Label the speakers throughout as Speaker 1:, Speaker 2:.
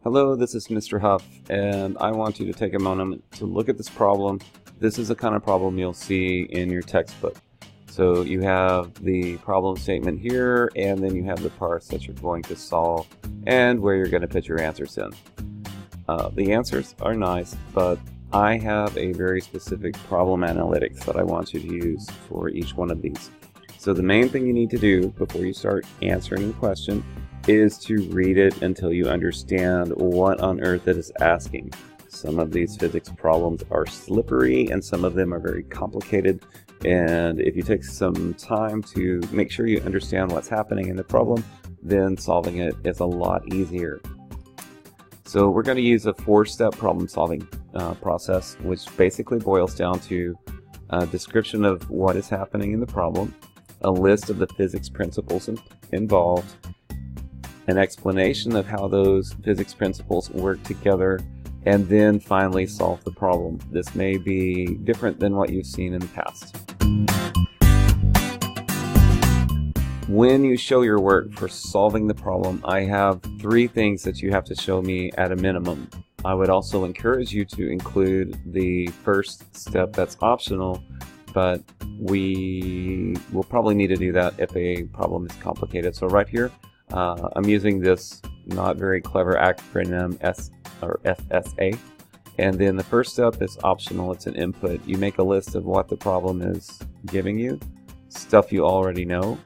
Speaker 1: Hello, this is Mr. Huff, and I want you to take a moment to look at this problem. This is the kind of problem you'll see in your textbook. So you have the problem statement here, and then you have the parts that you're going to solve and where you're going to put your answers in. The answers are nice, but I have a very specific problem analytics that I want you to use for each one of these. So the main thing you need to do before you start answering the question is to read it until you understand what on earth it is asking. Some of these physics problems are slippery and some of them are very complicated, and if you take some time to make sure you understand what's happening in the problem, then solving it is a lot easier. So we're going to use a 4-step problem solving process, which basically boils down to a description of what is happening in the problem, a list of the physics principles involved, an explanation of how those physics principles work together, and then finally solve the problem. This may be different than what you've seen in the past. When you show your work for solving the problem, I have 3 things that you have to show me at a minimum. I would also encourage you to include the first step that's optional, but we will probably need to do that if a problem is complicated. So right here, I'm using this not very clever acronym FSA, and then the first step is optional. It's an input. You make a list of what the problem is giving you, stuff you already know,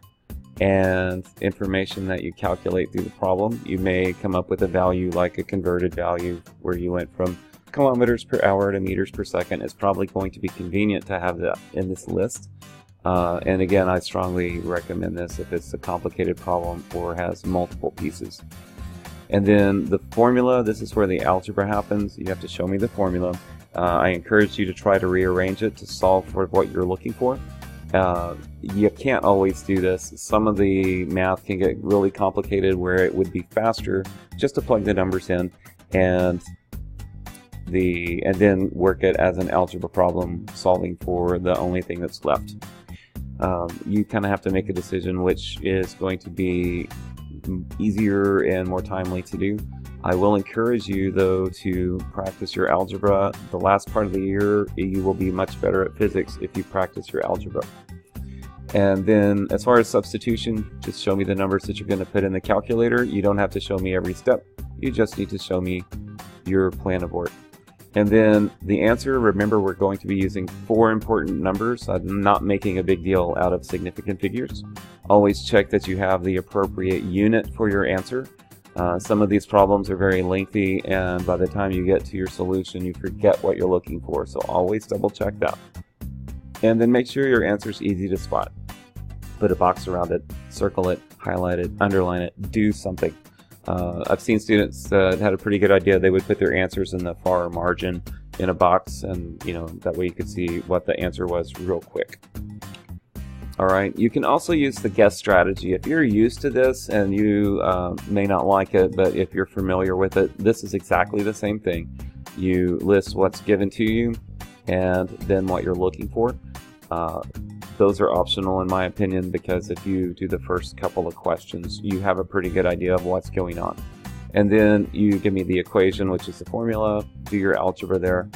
Speaker 1: and information that you calculate through the problem. You may come up with a value like a converted value where you went from kilometers per hour to meters per second. It's probably going to be convenient to have that in this list. And again, I strongly recommend this if it's a complicated problem or has multiple pieces. And then the formula, this is where the algebra happens. You have to show me the formula. I encourage you to try to rearrange it to solve for what you're looking for. You can't always do this. Some of the math can get really complicated where it would be faster just to plug the numbers in and then work it as an algebra problem, solving for the only thing that's left. You kind of have to make a decision which is going to be easier and more timely to do. I will encourage you though to practice your algebra. The last part of the year you will be much better at physics if you practice your algebra. And then as far as substitution, just show me the numbers that you're going to put in the calculator. You don't have to show me every step. You just need to show me your plan of work. And then the answer, remember we're going to be using 4 important numbers. I'm not making a big deal out of significant figures. Always check that you have the appropriate unit for your answer. Some of these problems are very lengthy, and by the time you get to your solution, you forget what you're looking for. So always double check that. And then make sure your answer is easy to spot. Put a box around it, circle it, highlight it, underline it, do something. I've seen students that had a pretty good idea. They would put their answers in the far margin in a box, and that way you could see what the answer was real quick. Alright, you can also use the guess strategy. If you're used to this and you may not like it, but if you're familiar with it, this is exactly the same thing. You list what's given to you and then what you're looking for. Those are optional in my opinion, because if you do the first couple of questions, you have a pretty good idea of what's going on. And then you give me the equation, which is the formula, do your algebra there,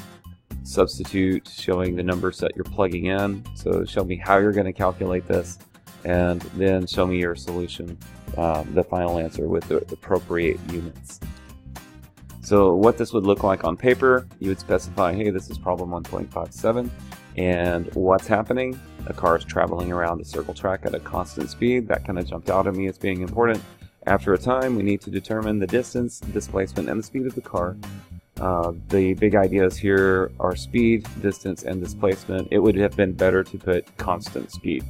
Speaker 1: substitute, showing the numbers that you're plugging in. So show me how you're going to calculate this, and then show me your solution, the final answer with the appropriate units. So what this would look like on paper, you would specify, hey, this is problem 1.57, and what's happening? A car is traveling around a circle track at a constant speed. That kind of jumped out at me as being important. After a time, we need to determine the distance, displacement, and the speed of the car. The big ideas here are speed, distance, and displacement. It would have been better to put constant speed,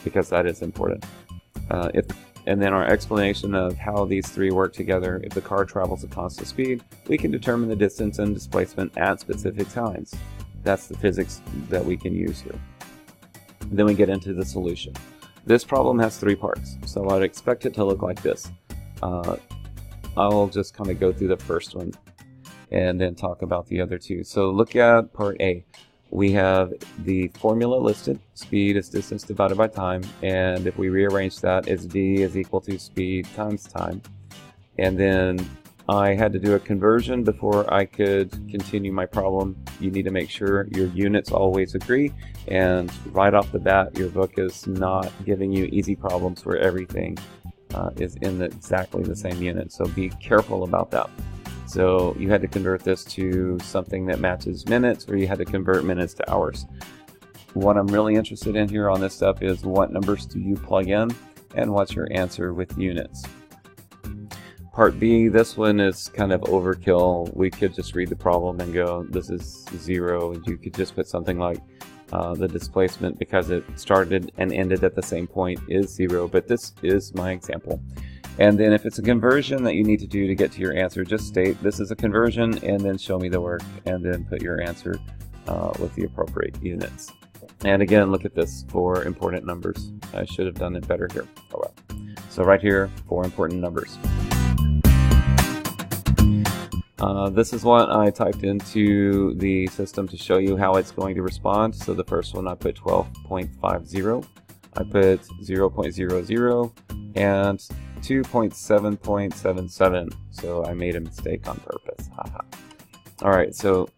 Speaker 1: because that is important. And then our explanation of how these 3 work together. If the car travels at constant speed, we can determine the distance and displacement at specific times. That's the physics that we can use here. Then we get into the solution. This problem has 3 parts, so I'd expect it to look like this. I'll just kind of go through the first one and then talk about the other 2. So look at part A. We have the formula listed. Speed is distance divided by time, and if we rearrange that, it's v is equal to speed times time. And then I had to do a conversion before I could continue my problem. You need to make sure your units always agree, and right off the bat your book is not giving you easy problems where everything is in exactly the same unit, so be careful about that. So you had to convert this to something that matches minutes, or you had to convert minutes to hours. What I'm really interested in here on this stuff is what numbers do you plug in and what's your answer with units. Part B, this one is kind of overkill. We could just read the problem and go, this is 0. You could just put something like the displacement, because it started and ended at the same point, is 0, but this is my example. And then if it's a conversion that you need to do to get to your answer, just state this is a conversion and then show me the work, and then put your answer with the appropriate units. And again, look at this, 4 important numbers. I should have done it better here. Oh well. So right here, 4 important numbers. This is what I typed into the system to show you how it's going to respond. So the first one I put 12.50, I put 0.00, and 2.7.77. So I made a mistake on purpose. Haha. Alright, so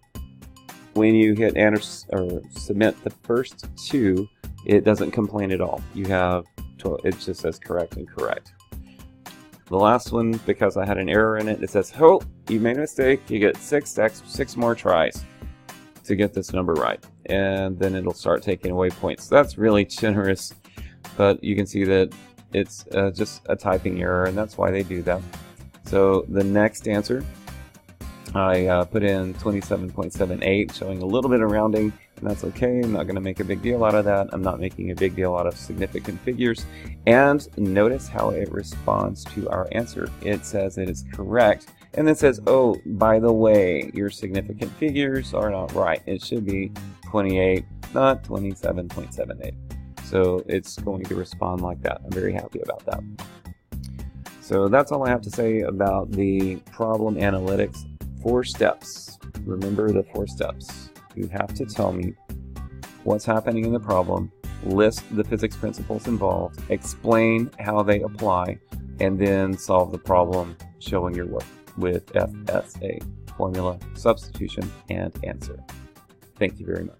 Speaker 1: when you hit enter or submit the first 2, it doesn't complain at all. You have 12, it just says correct and correct. The last one, because I had an error in it, it says, oh, you made a mistake. You get 6 more tries to get this number right. And then it'll start taking away points. That's really generous, but you can see that it's just a typing error, and that's why they do that. So the next answer, I put in 27.78, showing a little bit of rounding, and that's okay. I'm not going to make a big deal out of that. I'm not making a big deal out of significant figures. And notice how it responds to our answer. It says it is correct, and then says, oh, by the way, your significant figures are not right. It should be 28, not 27.78. So it's going to respond like that. I'm very happy about that. So that's all I have to say about the problem analytics. 4 steps. Remember the 4 steps. You have to tell me what's happening in the problem, list the physics principles involved, explain how they apply, and then solve the problem showing your work with FSA, formula, substitution, and answer. Thank you very much.